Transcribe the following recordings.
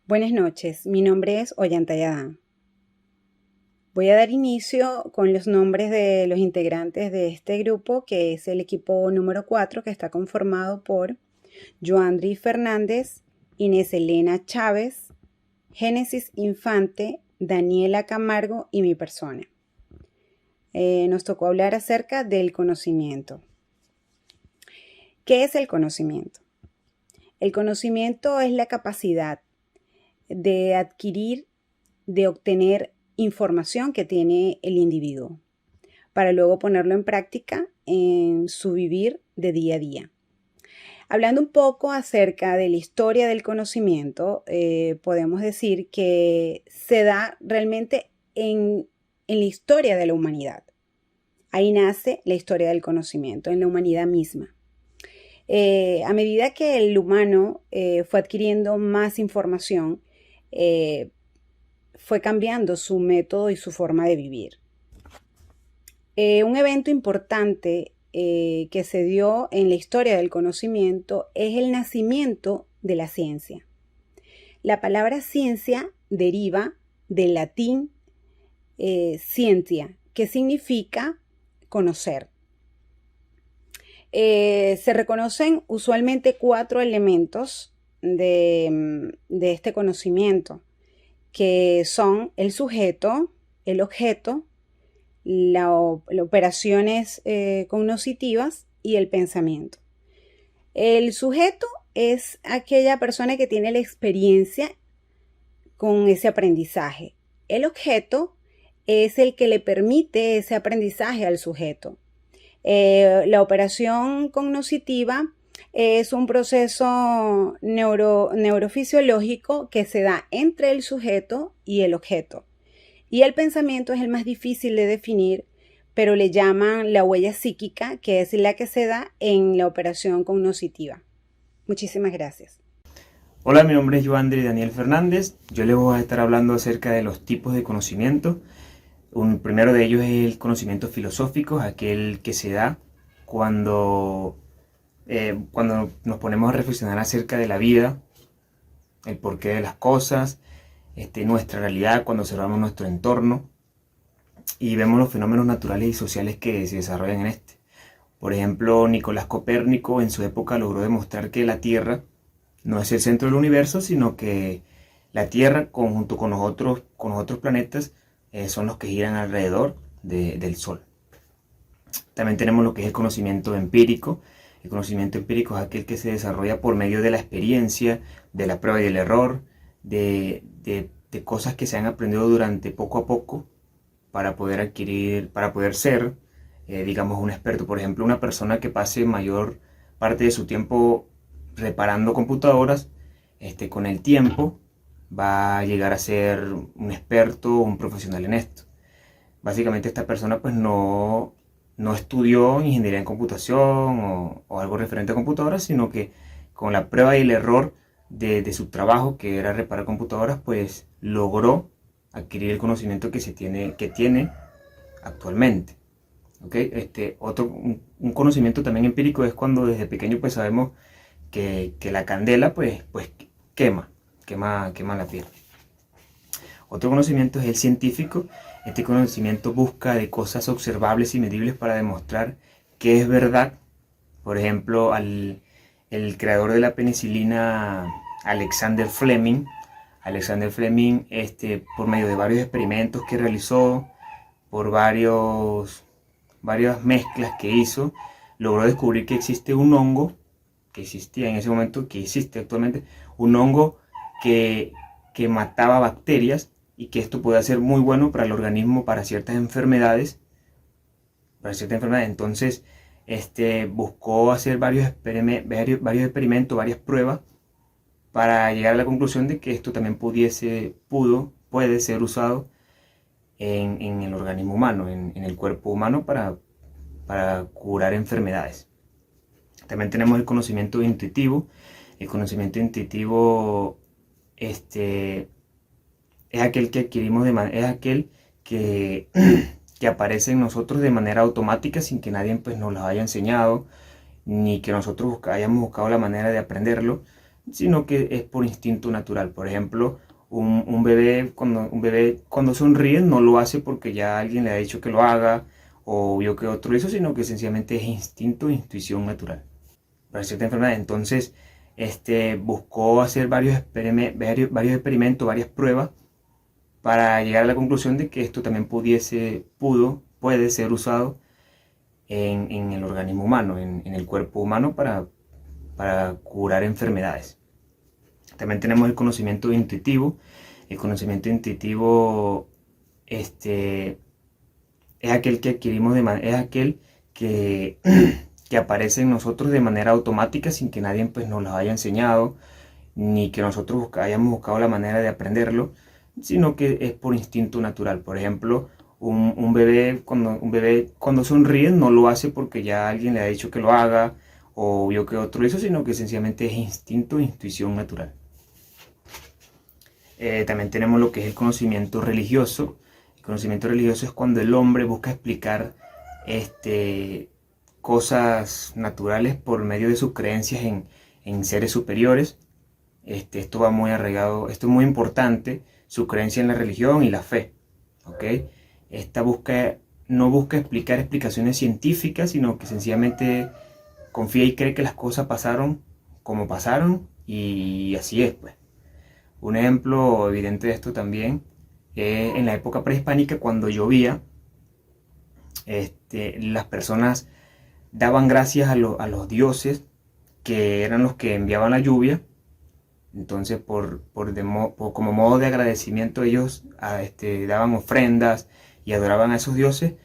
Buenas noches, mi nombre es Ollantay Adán. Voy a dar inicio con los nombres de los integrantes de este grupo, que es el equipo número 4, que está conformado por Joandri Fernández, Inés Elena Chávez, Génesis Infante, Daniela Camargo y mi persona. Nos tocó hablar acerca del conocimiento. ¿Qué es el conocimiento? El conocimiento es la capacidad de adquirir, de obtener información que tiene el individuo para luego ponerlo en práctica en su vivir de día a día. Hablando un poco acerca de la historia del conocimiento, podemos decir que se da realmente en la historia de la humanidad. Ahí nace la historia del conocimiento, en la humanidad misma. A medida que el humano fue adquiriendo más información, fue cambiando su método y su forma de vivir. Un evento importante que se dio en la historia del conocimiento es el nacimiento de la ciencia. La palabra ciencia deriva del latín scientia, que significa conocer. Se reconocen usualmente 4 elementos de este conocimiento, que son el sujeto, el objeto, las operaciones cognitivas y el pensamiento. El sujeto es aquella persona que tiene la experiencia con ese aprendizaje. El objeto es el que le permite ese aprendizaje al sujeto. La operación cognitiva es un proceso neurofisiológico que se da entre el sujeto y el objeto. Y el pensamiento es el más difícil de definir, pero le llaman la huella psíquica, que es la que se da en la operación cognitiva. Muchísimas gracias. Hola, mi nombre es Joandri Daniel Fernández. Yo les voy a estar hablando acerca de los tipos de conocimiento. Un primero de ellos es el conocimiento filosófico, aquel que se da cuando nos ponemos a reflexionar acerca de la vida, el porqué de las cosas, nuestra realidad, cuando observamos nuestro entorno y vemos los fenómenos naturales y sociales que se desarrollan en este. Por ejemplo, Nicolás Copérnico en su época logró demostrar que la Tierra no es el centro del universo, sino que la Tierra, junto con los otros planetas, son los que giran alrededor del Sol. También tenemos lo que es el conocimiento empírico. El conocimiento empírico es aquel que se desarrolla por medio de la experiencia, de la prueba y del error, de cosas que se han aprendido durante poco a poco para poder adquirir, para poder ser, digamos, un experto. Por ejemplo, una persona que pase mayor parte de su tiempo reparando computadoras, con el tiempo va a llegar a ser un experto, un profesional en esto. Básicamente esta persona pues no estudió ingeniería en computación o algo referente a computadoras, sino que con la prueba y el error de su trabajo, que era reparar computadoras, pues logró adquirir el conocimiento que tiene actualmente. ¿Okay? Un conocimiento también empírico es cuando desde pequeño pues sabemos que la candela pues quema la piel. Otro conocimiento es el científico. Este conocimiento busca de cosas observables y medibles para demostrar que es verdad. Por ejemplo, el creador de la penicilina, Alexander Fleming, por medio de varios experimentos que realizó, por varias mezclas que hizo, logró descubrir que existe un hongo, que existía en ese momento, que existe actualmente, un hongo que mataba bacterias y que esto puede ser muy bueno para el organismo para ciertas enfermedades. Entonces, buscó hacer varios experimentos, varias pruebas para llegar a la conclusión de que esto también puede ser usado en el organismo humano, en el cuerpo humano para curar enfermedades. También tenemos el conocimiento intuitivo. El conocimiento intuitivo es aquel que adquirimos es aquel que aparece en nosotros de manera automática sin que nadie pues, nos lo haya enseñado, ni que nosotros hayamos buscado la manera de aprenderlo, sino que es por instinto natural. Por ejemplo, un bebé cuando sonríe no lo hace porque ya alguien le ha dicho que lo haga o vio que otro lo hizo, sino que sencillamente es instinto, intuición natural para cierta enfermedad. Entonces, buscó hacer varios experimentos, varias pruebas para llegar a la conclusión de que esto también puede ser usado en el organismo humano, en el cuerpo humano para curar enfermedades. También tenemos el conocimiento intuitivo. El conocimiento intuitivo es aquel que adquirimos es aquel que, que aparece en nosotros de manera automática sin que nadie pues, nos lo haya enseñado, ni que nosotros hayamos buscado la manera de aprenderlo, sino que es por instinto natural. Por ejemplo, un bebé cuando sonríe no lo hace porque ya alguien le ha dicho que lo haga o vio que otro lo hizo, sino que sencillamente es instinto, intuición natural. También tenemos lo que es el conocimiento religioso. El conocimiento religioso es cuando el hombre busca explicar cosas naturales por medio de sus creencias en seres superiores. Esto va muy arraigado, esto es muy importante, su creencia en la religión y la fe. ¿Okay? No busca explicar explicaciones científicas, sino que sencillamente confía y cree que las cosas pasaron como pasaron y así es, pues. Un ejemplo evidente de esto también es en la época prehispánica, cuando llovía, las personas daban gracias a los dioses que eran los que enviaban la lluvia. Entonces, como modo de agradecimiento, ellos daban ofrendas y adoraban a esos dioses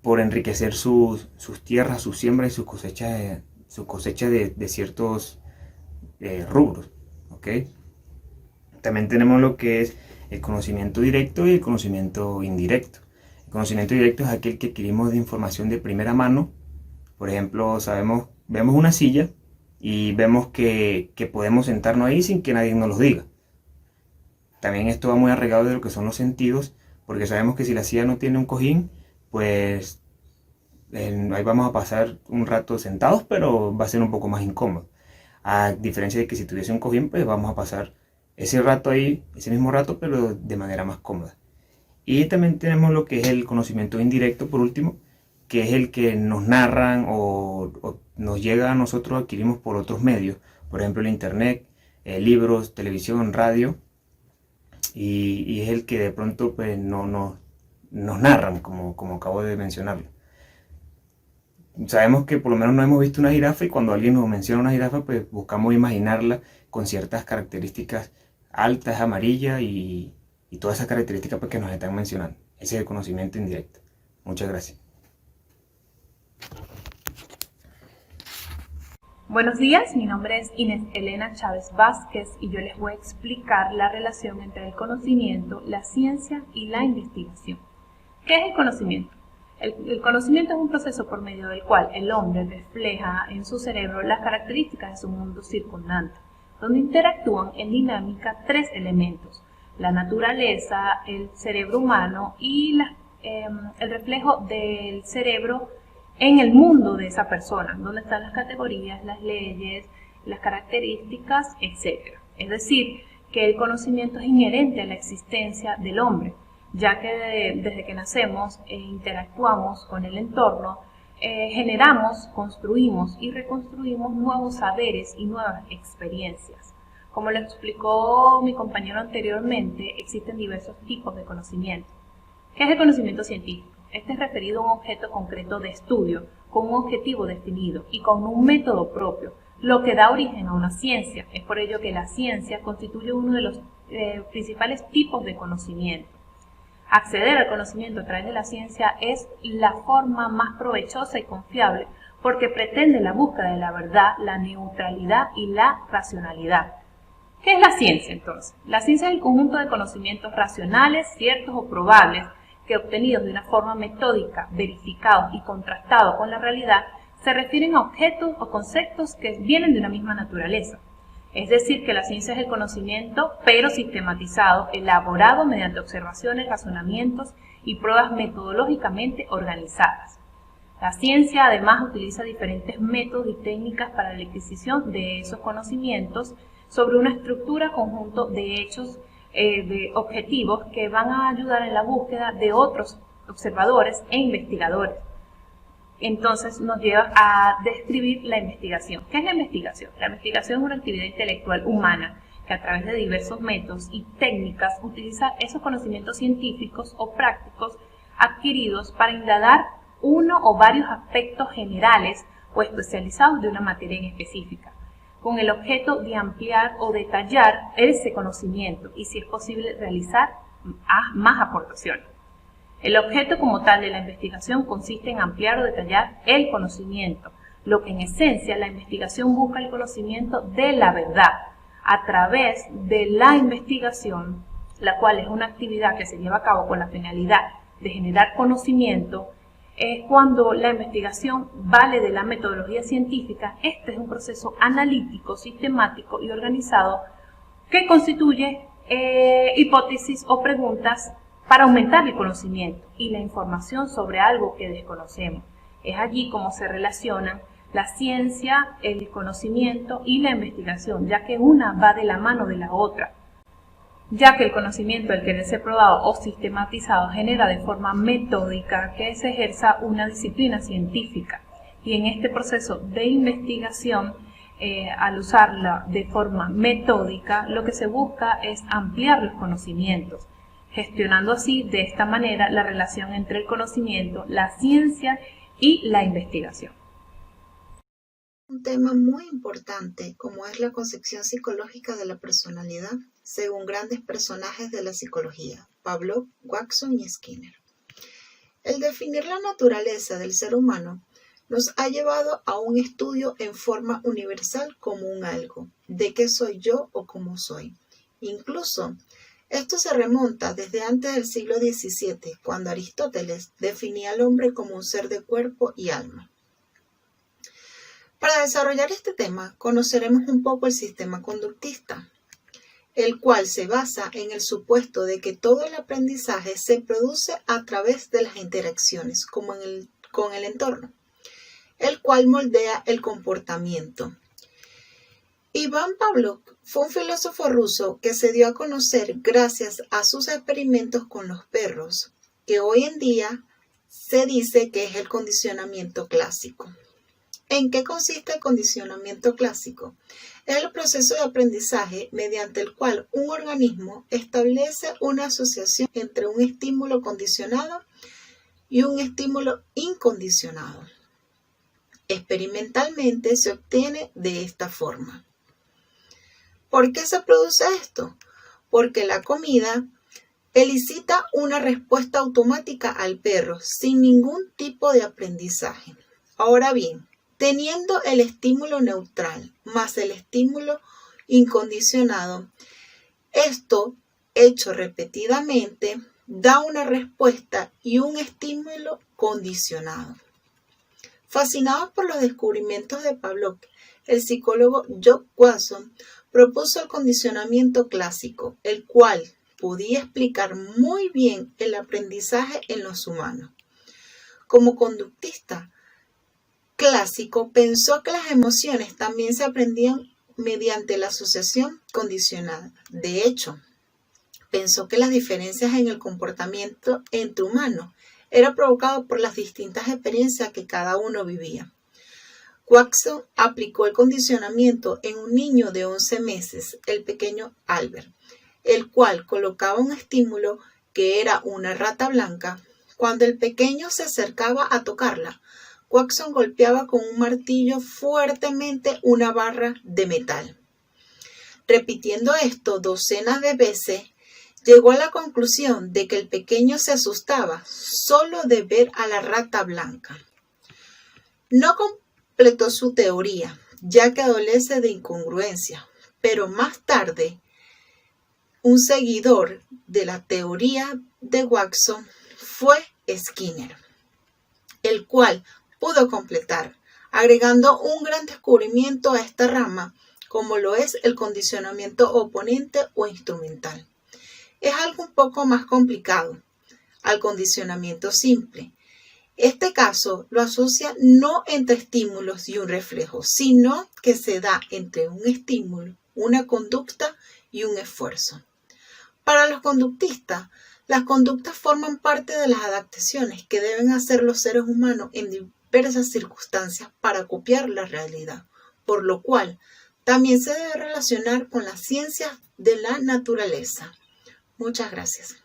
por enriquecer sus tierras, sus siembras y sus cosechas de ciertos rubros. ¿Okay? También tenemos lo que es el conocimiento directo y el conocimiento indirecto. El conocimiento directo es aquel que adquirimos de información de primera mano. Por ejemplo, vemos una silla y vemos que podemos sentarnos ahí sin que nadie nos lo diga. También esto va muy arraigado de lo que son los sentidos, porque sabemos que si la silla no tiene un cojín, pues ahí vamos a pasar un rato sentados, pero va a ser un poco más incómodo. A diferencia de que si tuviese un cojín, pues vamos a pasar ese rato ahí, ese mismo rato, pero de manera más cómoda. Y también tenemos lo que es el conocimiento indirecto, por último, que es el que nos narran o nos llega a nosotros, adquirimos por otros medios, por ejemplo el internet, libros, televisión, radio, y es el que de pronto pues, nos narran, como acabo de mencionarlo. Sabemos que por lo menos no hemos visto una jirafa y cuando alguien nos menciona una jirafa, pues buscamos imaginarla con ciertas características altas, amarilla y todas esas características pues, que nos están mencionando. Ese es el conocimiento indirecto. Muchas gracias. Buenos días, mi nombre es Inés Elena Chávez Vázquez y yo les voy a explicar la relación entre el conocimiento, la ciencia y la investigación. ¿Qué es el conocimiento? El conocimiento es un proceso por medio del cual el hombre refleja en su cerebro las características de su mundo circundante, donde interactúan en dinámica tres elementos: la naturaleza, el cerebro humano y el reflejo del cerebro en el mundo de esa persona, donde están las categorías, las leyes, las características, etc. Es decir, que el conocimiento es inherente a la existencia del hombre, ya que desde que nacemos interactuamos con el entorno, generamos, construimos y reconstruimos nuevos saberes y nuevas experiencias. Como lo explicó mi compañero anteriormente, existen diversos tipos de conocimiento. ¿Qué es el conocimiento científico? Este es referido a un objeto concreto de estudio, con un objetivo definido y con un método propio, lo que da origen a una ciencia. Es por ello que la ciencia constituye uno de los principales tipos de conocimiento. Acceder al conocimiento a través de la ciencia es la forma más provechosa y confiable porque pretende la búsqueda de la verdad, la neutralidad y la racionalidad. ¿Qué es la ciencia entonces? La ciencia es el conjunto de conocimientos racionales, ciertos o probables que obtenidos de una forma metódica, verificados y contrastados con la realidad, se refieren a objetos o conceptos que vienen de una misma naturaleza. Es decir, que la ciencia es el conocimiento, pero sistematizado, elaborado mediante observaciones, razonamientos y pruebas metodológicamente organizadas. La ciencia además utiliza diferentes métodos y técnicas para la adquisición de esos conocimientos, sobre una estructura conjunto de hechos, de objetivos que van a ayudar en la búsqueda de otros observadores e investigadores. Entonces nos lleva a describir la investigación. ¿Qué es la investigación? La investigación es una actividad intelectual humana que a través de diversos métodos y técnicas utiliza esos conocimientos científicos o prácticos adquiridos para indagar uno o varios aspectos generales o especializados de una materia en específica, con el objeto de ampliar o detallar ese conocimiento y, si es posible, realizar más aportaciones. El objeto como tal de la investigación consiste en ampliar o detallar el conocimiento, lo que en esencia la investigación busca el conocimiento de la verdad a través de la investigación, la cual es una actividad que se lleva a cabo con la finalidad de generar conocimiento. Cuando la investigación vale de la metodología científica, este es un proceso analítico, sistemático y organizado que constituye hipótesis o preguntas para aumentar el conocimiento y la información sobre algo que desconocemos. Es allí como se relacionan la ciencia, el conocimiento y la investigación, ya que una va de la mano de la otra, ya que el conocimiento, al querer ser probado o sistematizado, genera de forma metódica que se ejerza una disciplina científica. Y en este proceso de investigación, al usarla de forma metódica, lo que se busca es ampliar los conocimientos, gestionando así de esta manera la relación entre el conocimiento, la ciencia y la investigación. Un tema muy importante como es la concepción psicológica de la personalidad según grandes personajes de la psicología, Pavlov, Watson y Skinner. El definir la naturaleza del ser humano nos ha llevado a un estudio en forma universal como un algo, de qué soy yo o cómo soy. Incluso, esto se remonta desde antes del siglo XVII, cuando Aristóteles definía al hombre como un ser de cuerpo y alma. Para desarrollar este tema, conoceremos un poco el sistema conductista, el cual se basa en el supuesto de que todo el aprendizaje se produce a través de las interacciones con el entorno, el cual moldea el comportamiento. Iván Pavlov fue un filósofo ruso que se dio a conocer gracias a sus experimentos con los perros, que hoy en día se dice que es el condicionamiento clásico. ¿En qué consiste el condicionamiento clásico? Es el proceso de aprendizaje mediante el cual un organismo establece una asociación entre un estímulo condicionado y un estímulo incondicionado. Experimentalmente se obtiene de esta forma. ¿Por qué se produce esto? Porque la comida elicita una respuesta automática al perro sin ningún tipo de aprendizaje. Ahora bien, teniendo el estímulo neutral más el estímulo incondicionado, esto, hecho repetidamente, da una respuesta y un estímulo condicionado. Fascinado por los descubrimientos de Pavlov, el psicólogo John Watson propuso el condicionamiento clásico, el cual podía explicar muy bien el aprendizaje en los humanos. Como conductista clásico, pensó que las emociones también se aprendían mediante la asociación condicionada. De hecho, pensó que las diferencias en el comportamiento entre humanos era provocado por las distintas experiencias que cada uno vivía. Watson aplicó el condicionamiento en un niño de 11 meses, el pequeño Albert, el cual colocaba un estímulo que era una rata blanca. Cuando el pequeño se acercaba a tocarla, Watson golpeaba con un martillo fuertemente una barra de metal. Repitiendo esto docenas de veces, llegó a la conclusión de que el pequeño se asustaba solo de ver a la rata blanca. No completó su teoría, ya que adolece de incongruencia, pero más tarde, un seguidor de la teoría de Watson fue Skinner, el cual pudo completar, agregando un gran descubrimiento a esta rama, como lo es el condicionamiento oponente o instrumental. Es algo un poco más complicado al condicionamiento simple. Este caso lo asocia no entre estímulos y un reflejo, sino que se da entre un estímulo, una conducta y un esfuerzo. Para los conductistas, las conductas forman parte de las adaptaciones que deben hacer los seres humanos en diversas circunstancias para copiar la realidad, por lo cual también se debe relacionar con las ciencias de la naturaleza. Muchas gracias.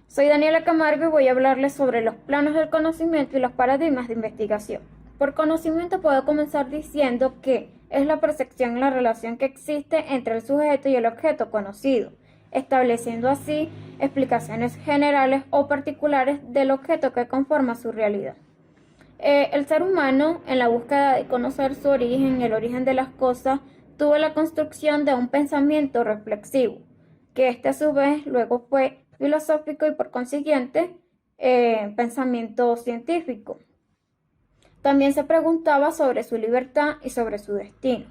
Soy Daniela Camargo y voy a hablarles sobre los planos del conocimiento y los paradigmas de investigación. Por conocimiento puedo comenzar diciendo que es la percepción y la relación que existe entre el sujeto y el objeto conocido, estableciendo así explicaciones generales o particulares del objeto que conforma su realidad. El ser humano, en la búsqueda de conocer su origen y el origen de las cosas, tuvo la construcción de un pensamiento reflexivo, que a su vez luego fue filosófico y por consiguiente pensamiento científico. También se preguntaba sobre su libertad y sobre su destino.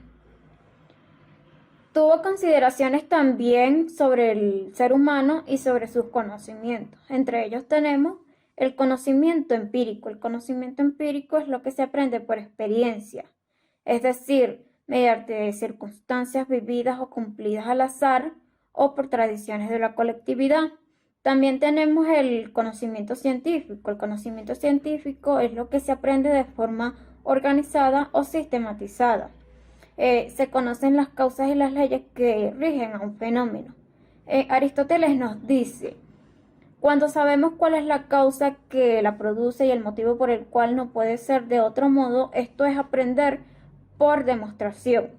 Tuvo consideraciones también sobre el ser humano y sobre sus conocimientos. Entre ellos tenemos el conocimiento empírico. El conocimiento empírico es lo que se aprende por experiencia, es decir, mediante circunstancias vividas o cumplidas al azar o por tradiciones de la colectividad. También tenemos el conocimiento científico. El conocimiento científico es lo que se aprende de forma organizada o sistematizada. Se conocen las causas y las leyes que rigen a un fenómeno. Aristóteles nos dice: cuando sabemos cuál es la causa que la produce y el motivo por el cual no puede ser de otro modo, esto es aprender por demostración,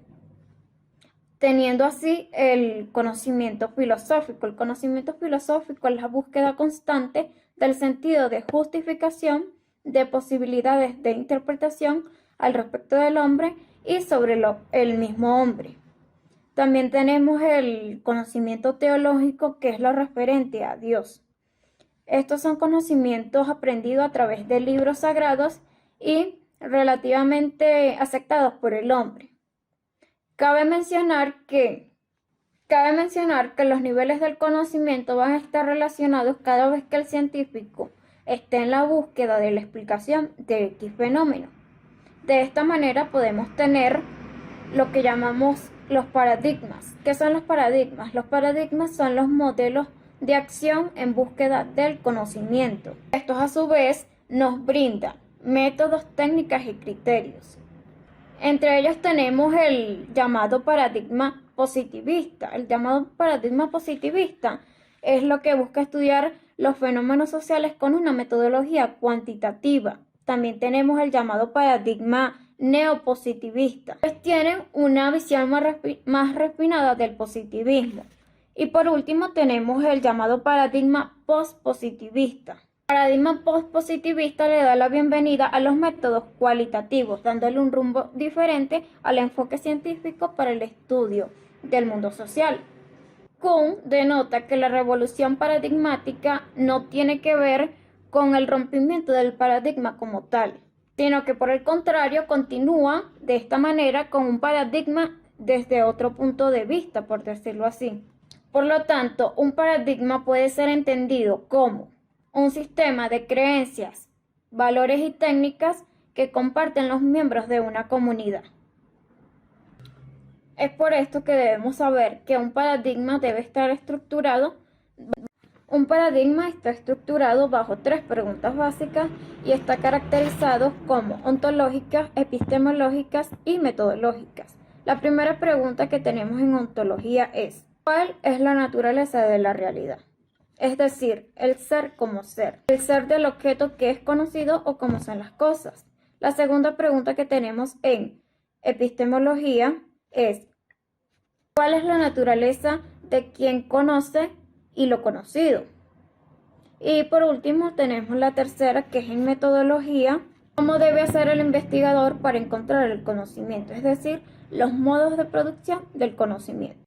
teniendo así el conocimiento filosófico. El conocimiento filosófico es la búsqueda constante del sentido de justificación, de posibilidades de interpretación al respecto del hombre y sobre el mismo hombre. También tenemos el conocimiento teológico, que es lo referente a Dios. Estos son conocimientos aprendidos a través de libros sagrados y relativamente aceptados por el hombre. Cabe mencionar que los niveles del conocimiento van a estar relacionados cada vez que el científico esté en la búsqueda de la explicación de X fenómeno. De esta manera podemos tener lo que llamamos los paradigmas. ¿Qué son los paradigmas? Los paradigmas son los modelos de acción en búsqueda del conocimiento. Estos a su vez nos brindan métodos, técnicas y criterios. Entre ellos tenemos el llamado paradigma positivista. El llamado paradigma positivista es lo que busca estudiar los fenómenos sociales con una metodología cuantitativa. También tenemos el llamado paradigma neopositivista. Ellos tienen una visión más refinada del positivismo. Y por último tenemos el llamado paradigma postpositivista. El paradigma postpositivista le da la bienvenida a los métodos cualitativos, dándole un rumbo diferente al enfoque científico para el estudio del mundo social. Kuhn denota que la revolución paradigmática no tiene que ver con el rompimiento del paradigma como tal, sino que por el contrario continúa de esta manera con un paradigma desde otro punto de vista, por decirlo así. Por lo tanto, un paradigma puede ser entendido como un sistema de creencias, valores y técnicas que comparten los miembros de una comunidad. Es por esto que debemos saber que un paradigma debe estar estructurado. Un paradigma está estructurado bajo 3 preguntas básicas y está caracterizado como ontológicas, epistemológicas y metodológicas. La primera pregunta que tenemos en ontología es: ¿cuál es la naturaleza de la realidad? Es decir, el ser como ser, el ser del objeto que es conocido o cómo son las cosas. La segunda pregunta que tenemos en epistemología es: ¿cuál es la naturaleza de quien conoce y lo conocido? Y por último tenemos la tercera, que es en metodología: ¿cómo debe hacer el investigador para encontrar el conocimiento? Es decir, los modos de producción del conocimiento.